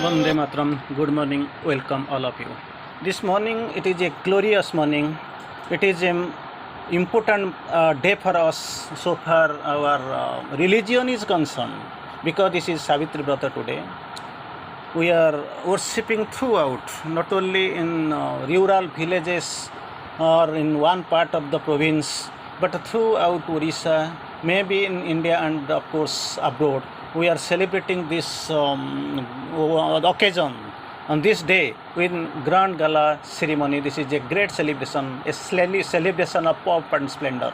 Vande Matram. Good morning. Welcome all of you. This morning it is a glorious morning. It is an important day for us so far our religion is concerned because this is Savitri Brata today. We are worshipping throughout, not only in rural villages or in one part of the province, but throughout Orissa, maybe in India and of course abroad. We are celebrating this occasion on this day with grand gala ceremony. This is a great celebration, a celebration of pomp and splendor.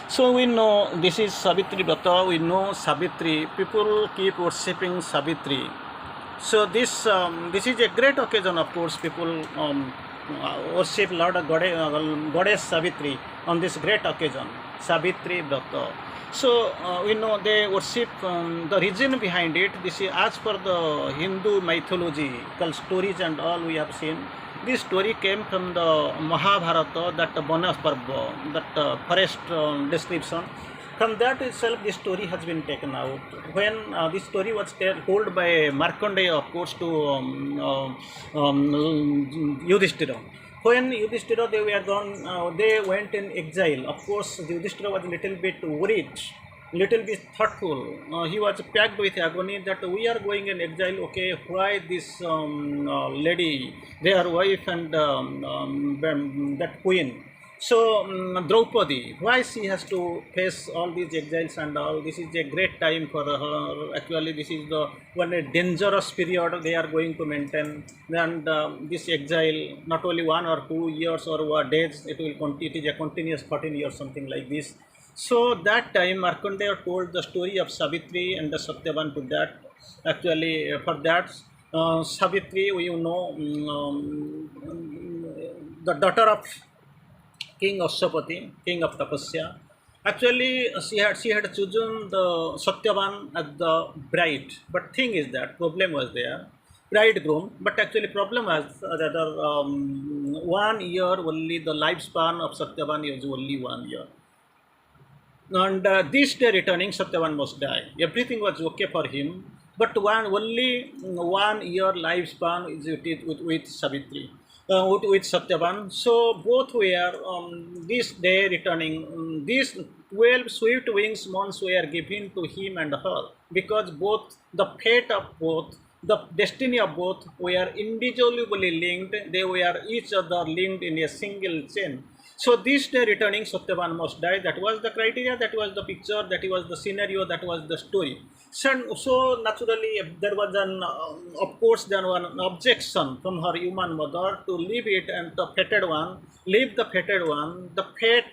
So we know this is Savitri Brata. We know Savitri. People keep worshipping Savitri. So this is a great occasion. Of course, people worship Lord Goddess Savitri on this great occasion, Savitri Brata. So we know they worship the reason behind it. This is as per the Hindu mythological stories and all we have seen. This story came from the Mahabharata, that Banas Parva, that forest description. From that itself, this story has been taken out. When this story was told by Markandeya, of course, to Yudhishthira. When Yudhishthira they were gone, they went in exile. Of course, Yudhishthira was a little bit worried, little bit thoughtful. He was packed with agony that we are going in exile. Okay, why this lady, their wife and that queen? So Draupadi, why she has to face all these exiles and all? This is a great time for her. Actually, this is the one a dangerous period they are going to maintain. And this exile, not only 1 or 2 years or days, it will continue. It is a continuous 14 years, something like this. So that time, Markandeya told the story of Savitri and the Satyavan to that. Actually, for that, Savitri, you know, the daughter of King Ashwapati, king of Tapasya. Actually, she had chosen the Satyavan as the bride. But thing is that problem was there, bridegroom. But actually, problem was rather 1 year only. The lifespan of Satyavan is only 1 year. And this day returning, Satyavan must die. Everything was okay for him, but only 1 year lifespan is with Savitri, with Satyavan. So both were this day returning. These 12 swift wings months were given to him and her, because both the fate of both, the destiny of both were individually linked. They were each other linked in a single chain. So this day returning, Satyavan must die. That was the criteria, that was the picture, that was the scenario, that was the story. So naturally, there was of course, there was an objection from her human mother to leave it, and the fated one, leave the fated one, the fate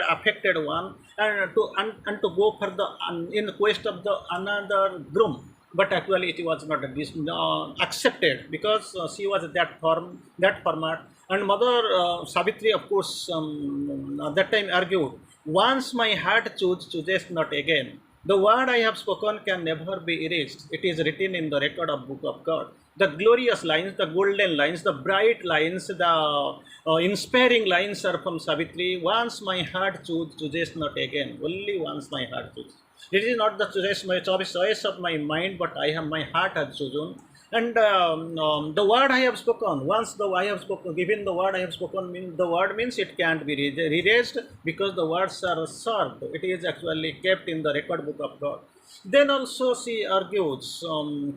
affected one, and to go for the in quest of the another groom. But actually, it was not accepted, because she was that format. And mother Savitri, of course, that time argued, once my heart chooses not again. The word I have spoken can never be erased. It is written in the record of Book of God. The glorious lines, the golden lines, the bright lines, the inspiring lines are from Savitri. Once my heart chooses not again. Only once my heart chooses. It is not the choice of my mind, but my heart has chosen. And the word I have spoken, once the I have spoken, given the word I have spoken, the word means it can't be erased, because the words are served. It is actually kept in the record book of God. Then also she argues,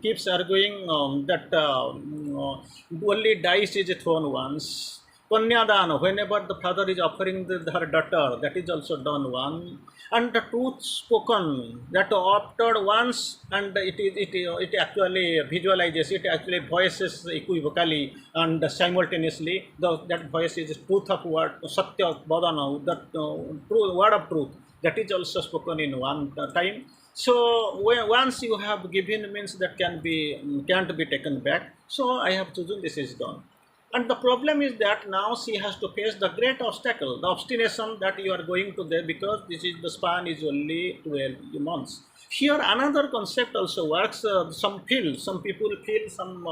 keeps arguing that only dice is thrown once. Kanyadana, whenever the father is offering her daughter, that is also done one. And the truth spoken, that after once, and it actually visualizes, it actually voices equivocally and simultaneously. That voice is truth of word, Satya Badana, that word of truth, that is also spoken in one time. So once you have given, means that can't be taken back. So I have chosen, this is done. And the problem is that now she has to face the great obstacle, the obstination that you are going to there, because this is the span is only 12 months. Here another concept also works. Some people feel, some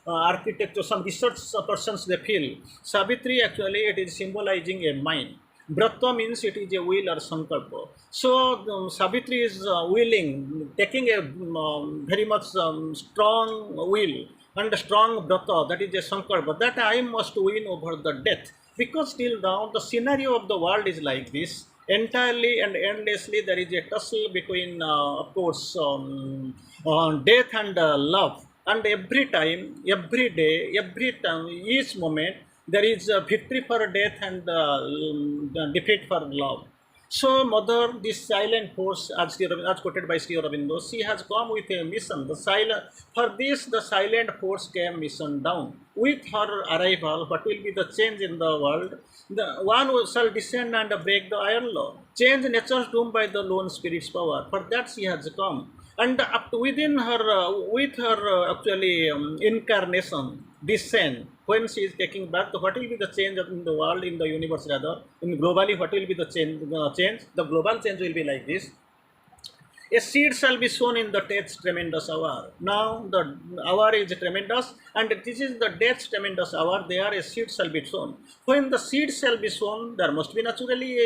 architecture, some research persons they feel. Savitri actually it is symbolizing a mind. Brata means it is a will or sankalpa. So Savitri is willing, taking a very much strong will and a strong brata, that is a sankalpa, that I must win over the death. Because till now the scenario of the world is like this. Entirely and endlessly there is a tussle between, of course, death and love. And every time, every day, every time, each moment, there is a victory for death and defeat for love. So, Mother, this silent force, as quoted by Sri Aurobindo, she has come with a mission. For this, the silent force came mission down. With her arrival, what will be the change in the world? The one who shall descend and break the iron law, change nature's doom by the lone spirit's power. For that she has come, and up to within her, with her incarnation, descent, when she is taking birth, what will be the change in the world, in the universe rather, in globally, what will be the change? The global change will be like this: a seed shall be sown in the death's tremendous hour. Now the hour is tremendous, and this is the death's tremendous hour. There a seed shall be sown. When the seed shall be sown, there must be naturally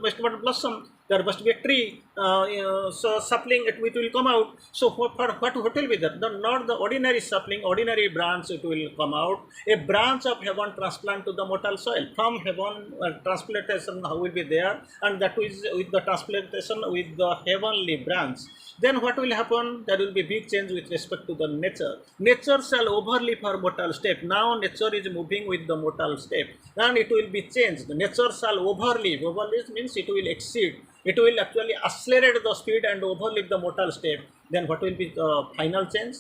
must blossom. There must be a tree, so sapling it will come out. So what will be that? Not the ordinary sapling, ordinary branch it will come out. A branch of heaven transplant to the mortal soil. From heaven, transplantation will be there, and that is with the transplantation with the heavenly branch. Then what will happen? There will be big change with respect to the nature. Nature shall overleap her mortal step. Now nature is moving with the mortal step, and it will be changed. Nature shall overleap. Overleap means it will exceed. It will actually accelerate the speed and overleap the mortal step. Then what will be the final change?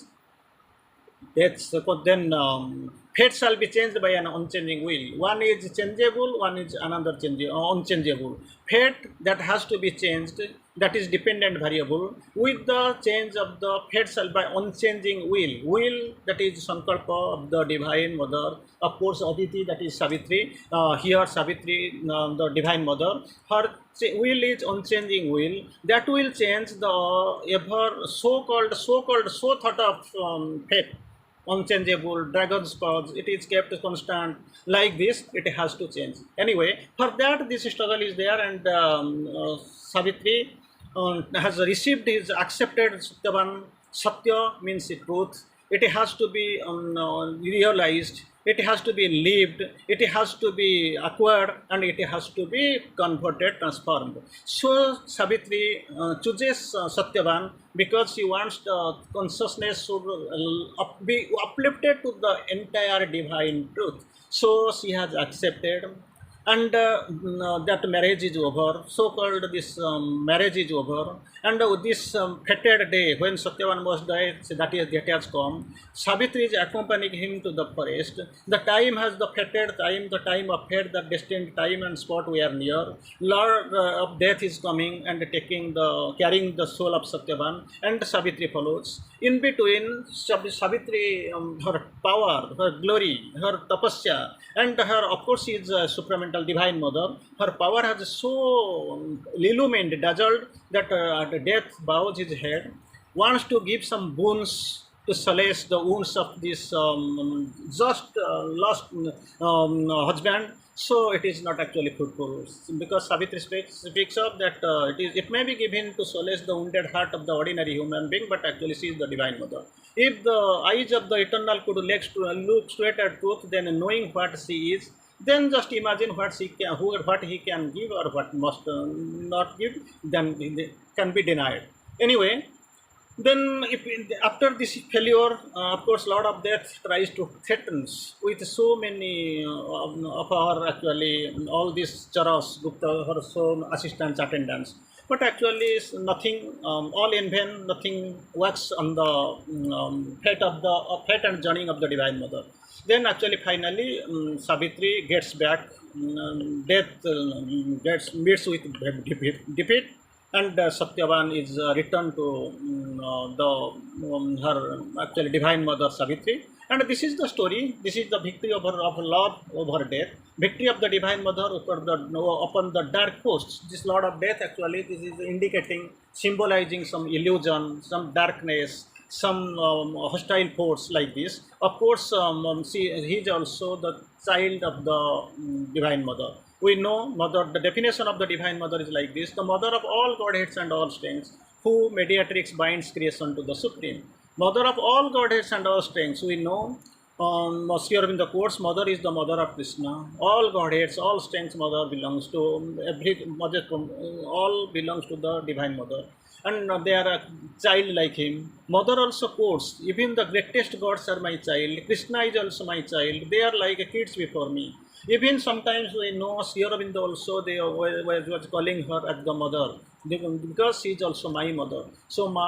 That's then fate shall be changed by an unchanging will. One is changeable, one is another unchangeable. Fate that has to be changed, that is dependent variable. With the change of the fate shall by unchanging will. Will, that is Sankalpa of the Divine Mother. Of course, Aditi, that is Savitri. Here Savitri, the Divine Mother. Her will is unchanging will. That will change the ever so-called, so thought of fate. Unchangeable, dragon's pause, it is kept constant. Like this, it has to change. Anyway, for that, this struggle is there, and Savitri has received his accepted Satyavan. Satya means the truth. It has to be realized, it has to be lived, it has to be acquired, and it has to be converted, transformed. So Savitri chooses Satyavan because she wants the consciousness should be uplifted to the entire divine truth. So she has accepted, and that marriage is over. So called this marriage is over, and this fated day when Satyavan must die, so that has come. Savitri is accompanying him to the forest. The time has the fated time, the time of fate, the destined time and spot we are near. Lord of death is coming and carrying the soul of Satyavan, and Savitri follows. In between, Savitri, her power, her glory, her tapasya, and her, of course, she is a supramental divine mother. Her power has so illumined, dazzled, that death bows his head, wants to give some boons to solace the wounds of this just lost husband. So it is not actually fruitful, because Savitri speaks of that it may be given to solace the wounded heart of the ordinary human being, but actually she is the divine mother. If the eyes of the eternal could look straight at truth, then knowing what she is, then just imagine what what he can give or what must not give, then it can be denied. Anyway, then if after this failure, of course, Lord of Death tries to threaten with so many of our actually all these charas, Gupta, her so assistants, attendants. But actually, nothing, all in vain. Nothing works on the fate of the fate and journey of the Divine Mother. Then actually, finally, Savitri gets back. Death meets with defeat, and Satyavan is returned to her actually divine mother Savitri. And this is the story. This is the victory of love over death. Victory of the divine mother upon the dark hosts. This Lord of Death actually this is indicating, symbolizing some illusion, some darkness, some hostile force like this. Of course, he is also the child of the divine mother. We know mother. The definition of the divine mother is like this: the mother of all godheads and all strengths, who mediatrix binds creation to the supreme. mother of all godheads and all strengths. We know Sri Aurobindo quotes, mother is the mother of Krishna. All godheads, all strengths, mother belongs to every mother, all belongs to the divine mother. And they are a child like him. Mother also quotes, even the greatest gods are my child. Krishna is also my child. They are like kids before me. Even sometimes we know Sri Aurobindo also they was calling her as the mother because she is also my mother. So ma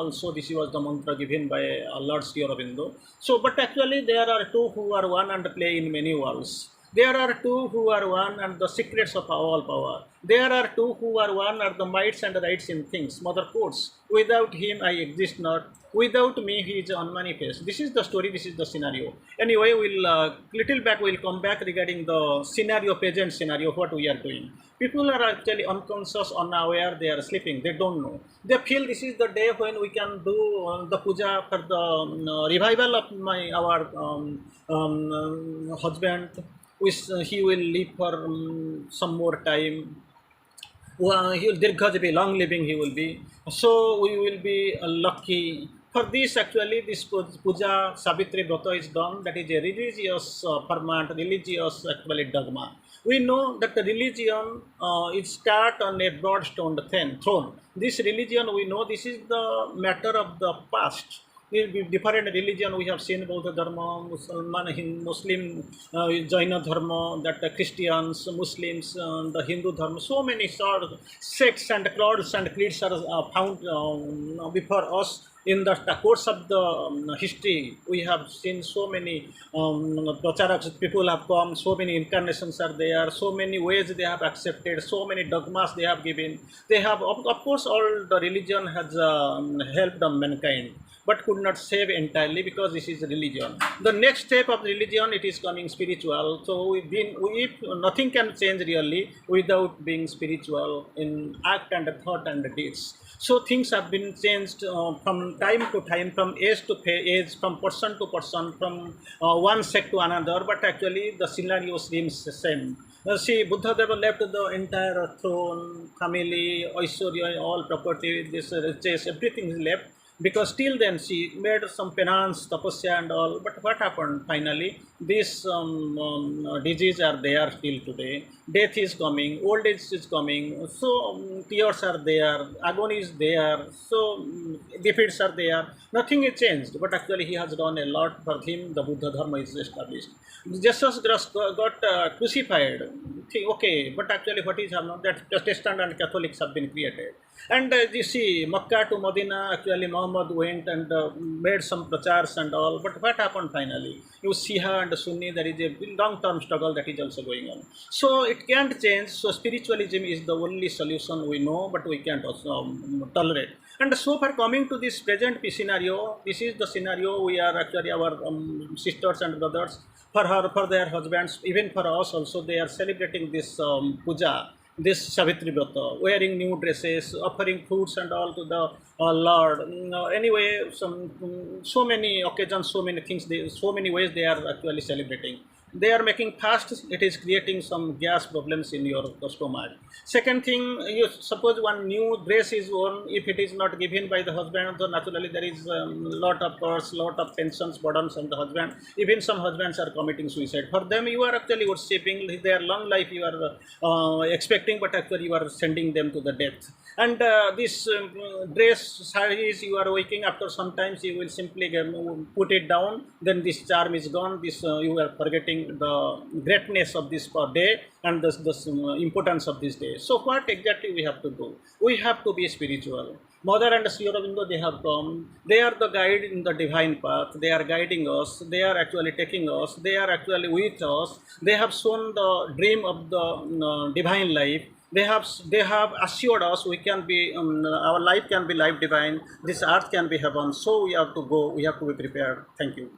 also this was the mantra given by Lord Sri Aurobindo. So but actually there are two who are one and play in many worlds. There are two who are one and the secrets of all power. There are two who are one are the mights and rights in things. Mother quotes, without him I exist not. Without me he is unmanifest. This is the story, this is the scenario. Anyway, we'll little back we'll come back regarding the scenario, present scenario, what we are doing. People are actually unconscious, unaware, they are sleeping, they don't know. They feel this is the day when we can do the puja for the revival of our husband, which he will live for some more time. He will Dirgha long living he will be. So we will be lucky. For this actually this puja Savitri Vrata is done. That is a religious format, religious actually dogma. We know that the religion is start on a broad stone throne. This religion we know this is the matter of the past. With different religion we have seen Buddha Dharma, Muslim, Jaina Dharma, that Christians, Muslims, the Hindu Dharma, so many sort of sects and crowds and creeds are found before us. In the course of the history, we have seen so many pracharaks, people have come, so many incarnations are there, so many ways they have accepted, so many dogmas they have given. They have, of course, all the religion has helped mankind but could not save entirely because this is religion. The next step of religion, it is coming spiritual. So if nothing can change really without being spiritual in act and thought and deeds. So things have been changed from time to time, from age to age, from person to person, from one sect to another. But actually, the scenario seems the same. See, Buddha Deva left the entire throne, family, Aishwarya, all property, this riches, everything is left because till then she made some penance, tapasya and all. But what happened finally? These diseases are there still today. Death is coming, old age is coming. So tears are there, agony is there. So defeats are there. Nothing is changed. But actually he has done a lot for him. The Buddha Dharma is established. Jesus got crucified. Okay, but actually what is happening? That Protestant and Catholics have been created. And you see, Makkah to Medina, actually Muhammad went and made some prachars and all. But what happened finally? You Shia and Sunni, there is a long-term struggle that is also going on. So it can't change. So spiritualism is the only solution we know, but we can't also tolerate. And so far coming to this present scenario, this is the scenario we are actually our sisters and brothers, for their husbands, even for us also, they are celebrating this puja, this Savitri Vrata, wearing new dresses, offering fruits and all to the Lord. Anyway, so many occasions, so many things, so many ways they are actually celebrating. They are making fast, it is creating some gas problems in your stomach. Second thing, you suppose one new dress is worn, if it is not given by the husband, so naturally there is a lot of costs, lot of tensions, burdens on the husband. Even some husbands are committing suicide. For them, you are actually worshipping their long life, you are expecting, but actually you are sending them to the death. And this dress, sarees, you are waking after sometimes you will simply put it down, then this charm is gone, this you are forgetting the greatness of this day and the importance of this day. So what exactly we have to do? We have to be spiritual. Mother and Sri Aurobindo, they have come. They are the guide in the divine path. They are guiding us. They are actually taking us. They are actually with us. They have shown the dream of the divine life. They have assured us we can be our life can be life divine. This earth can be heaven. So we have to go. We have to be prepared. Thank you.